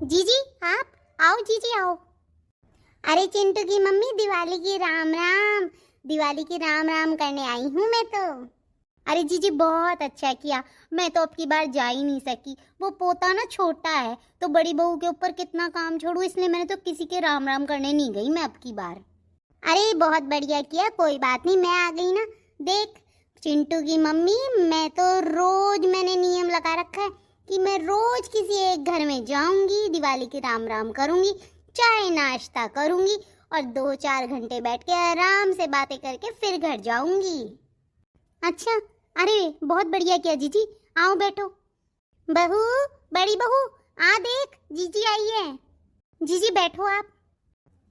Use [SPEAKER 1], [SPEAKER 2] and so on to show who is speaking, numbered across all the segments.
[SPEAKER 1] जीजी आप आओ, जीजी आओ। अरे चिंटू की मम्मी, दिवाली की राम राम। दिवाली की राम राम करने आई हूँ मैं तो। अरे जीजी बहुत अच्छा किया। मैं तो अब की बार जा ही नहीं सकी, वो पोता ना छोटा है तो बड़ी बहू के ऊपर कितना काम छोड़ू, इसलिए मैंने तो किसी के राम राम करने नहीं गई मैं अब की बार। अरे बहुत बढ़िया किया, कोई बात नहीं, मैं आ गई ना। देख चिंटू की मम्मी, मैं तो रोज मैंने नियम लगा रखा है कि मैं रोज किसी एक घर में जाऊंगी, दिवाली की राम राम करूंगी, चाय नाश्ता करूंगी और 2-4 घंटे बैठ के आराम से बातें करके फिर घर जाऊंगी। अच्छा, अरे बहुत बढ़िया किया जीजी, आओ बैठो। बहू, बड़ी बहू, आ देख जीजी आई है। जीजी बैठो आप।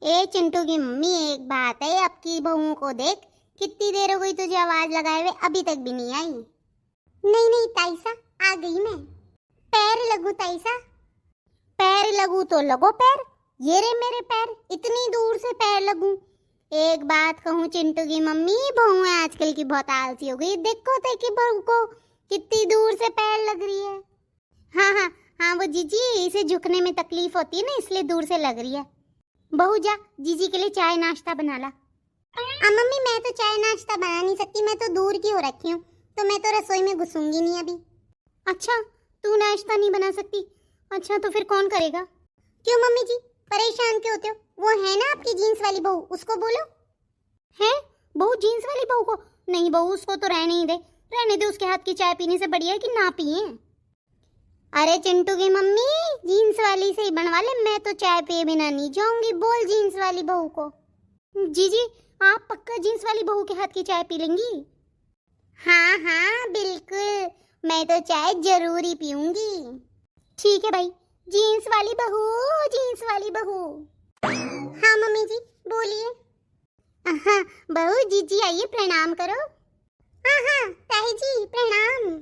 [SPEAKER 1] ए चिंटू की मम्मी, एक बात है, अब की बहू को देख, कितनी देर हो गई तुझे आवाज लगाए हुए, अभी तक भी नहीं आई। नहीं नहीं ताईसा, आ गई मैं। पैर लगू ताईसा। पैर लगू तो लगो पैर, ये रे मेरे पैर, इतनी दूर से पैर लगू। एक बात कहूँ चिंटू की मम्मी, बहू आजकल की बहुत आलसी हो गई, देखो देखी बहू को कितनी दूर से पैर लग रही है। हाँ हाँ हाँ, वो जीजी इसे झुकने में तकलीफ होती है ना, इसलिए दूर से लग रही है। बहू जा जीजी के लिए चाय नाश्ता बना ला। मम्मी मैं तो चाय नाश्ता बना नहीं सकती, मैं तो दूर की हो रखी हूँ, तो मैं तो रसोई में घुसूंगी नहीं अभी। अच्छा, तू नाश्ता नहीं बना सकती? अच्छा तो फिर कौन करेगा? क्यों मम्मी जी, परेशान क्यों होते हो? वो है ना आपकी जीन्स वाली बहू, उसको बोलो। है बहू जीन्स वाली बहू को? नहीं बहू, उसको तो रहने ही दे, रहने दे, उसके हाथ की चाय पीने से बढ़िया है कि ना पिए। अरे चिंटू की मम्मी, जीन्स वाली से ही बनवा ले, मैं तो चाय पिए बिना नहीं जाऊंगी, बोल जीन्स वाली बहू को। जीजी आप पक्का जीन्स वाली बहू के हाथ की चाय पी लेंगी? हाँ हाँ बिल्कुल, मैं तो चाय जरूर ही पीऊंगी। ठीक है भाई, जीन्स वाली बहू, जीन्स वाली बहू। हाँ मम्मी जी बोलिए। हाँ बहू, जीजी आइए, प्रणाम करो। हाँ हाँ ताई जी प्रणाम।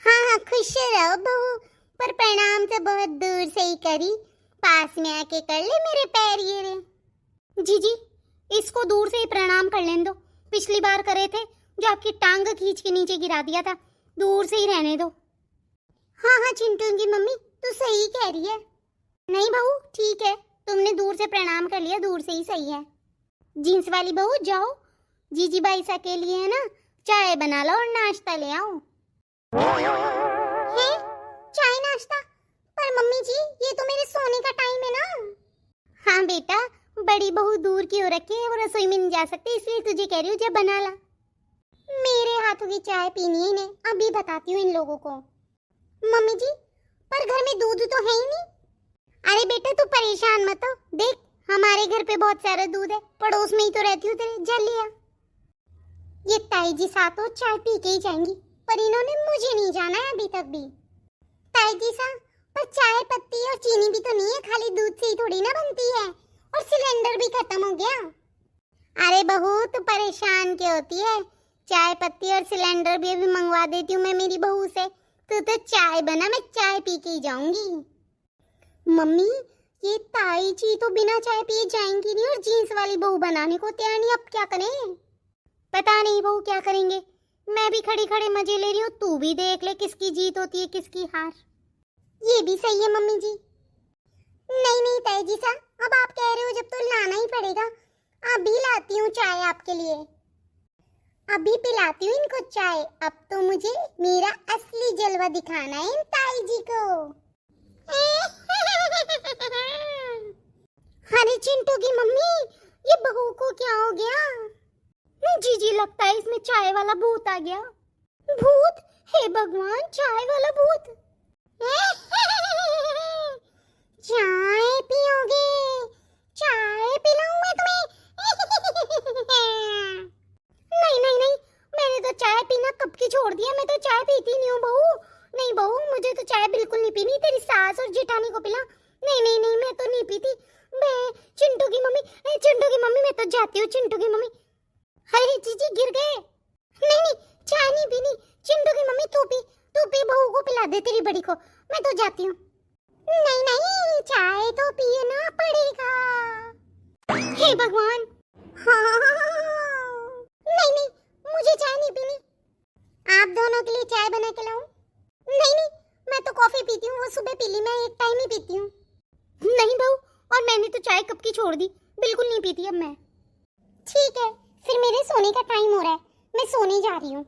[SPEAKER 1] हाँ हाँ खुश रहो बहू, पर प्रणाम तो बहुत दूर से ही करी, पास में आके कर ले मेरे पैर ये रे। जीजी इसको दूर से ही प्रणाम कर लेने दो, पिछली बार करे थे जो आपकी टांग खींच के नीचे गिरा दिया था, दूर से ही रहने दो। हाँ हाँ चिंटू की मम्मी तू सही कह रही है। नहीं बहू ठीक है, तुमने दूर से प्रणाम कर लिया, दूर से ही सही है। जीन्स वाली बहू जाओ, जीजी बाई सा के लिए है ना, चाय बना लो और नाश्ता ले आओ। है चाय नाश्ता? पर मम्मी जी ये तो मेरे सोने का टाइम है ना। हाँ बेटा, बड़ी बहू दूर की हो रखी है, वो रसोई में नहीं जा सकती, इसलिए तुझे कह रही हूँ जब बना ला। मेरे हाथों की चाय पीनी है इन्हें, अभी बताती हूँ इन लोगों को। मम्मी जी पर घर में दूध तो है ही नहीं। अरे बेटा तू परेशान मत हो, देख हमारे घर पे बहुत सारा दूध है, पड़ोस में ही तो रहती हूँ तेरे, जा लिया। ये ताई जी साथ हो चाय पी के ही जाएंगी, पर इन्होंने मुझे नहीं जाना है अभी तक भी। ताई जी सा, पर चाय पत्ती और चीनी भी तो नहीं है, खाली दूध से ही थोड़ी ना बनती है, और सिलेंडर भी खत्म हो गया। अरे बहू तू परेशान क्यों होती है, चाय पत्ती और सिलेंडर भी अभी मंगवा देती हूँ मैं मेरी बहू से, तू तो चाय बना, मैं चाय पी के ही जाऊंगी। मम्मी ये ताई जी तो बिना चाय पिए जाएंगी नहीं, और जीन्स वाली बहू बनाने को तैयार नहीं, अब क्या करें? पता नहीं बहू क्या करेंगे, मैं भी खड़ी खड़े मजे ले रही हूँ, तू भी देख ले किसकी जीत होती है किसकी हार। ये भी सही है मम्मी जी। नहीं नहीं ताई जी सा, अब आप कह रहे हो जब तो लाना ही पड़ेगा, अभी लाती हूँ चाय आपके लिए, अभी पिलाती हूँ इनको चाय। अब तो मुझे मेरा असली जलवा दिखाना है इन ताई जी को। अरे चिंटू की मम्मी, ये बहू को क्या हो गया? जीजी लगता है इसमें चाय वाला भूत आ गया। भूत? हे भगवान, चाय वाला भूत। चाय पियोगे? चाय पिलाऊं मैं तुम्हें? नहीं नहीं नहीं, मैंने तो चाय पीना कब की छोड़ दिया, मैं तो चाय पीती नहीं हूँ बहू। नहीं बहू मुझे तो चाय बिल्कुल नहीं पीनी, तेरी सास और जेठानी को पिला। नहीं नहीं नहीं मैं तो नहीं पीती। मैं चिंटू की मम्मी, चिंटू की मम्मी मैं तो जाती हूँ, चिंटू की मम्मी। अरे जीजी गिर गए। नहीं नहीं चाय नहीं पीनी, चिंटू की मम्मी तू पी, बहू को पिला दे तेरी बड़ी को, मैं तो जाती हूँ। नहीं नहीं चाय तो पीना पड़ेगा। हे भगवान, हाँ नहीं नहीं मुझे चाय नहीं पीनी। आप दोनों के लिए चाय बना के लाऊं? नहीं नहीं मैं तो कॉफी पीती हूँ, वो सुबह पी ली, मैं एक टाइम ही पीती हूँ। नहीं बहू, और मैंने तो चाय कब की छोड़ दी, बिल्कुल नहीं पीती अब मैं। ठीक है, फिर मेरे सोने का टाइम हो रहा है, मैं सोने जा रही हूँ।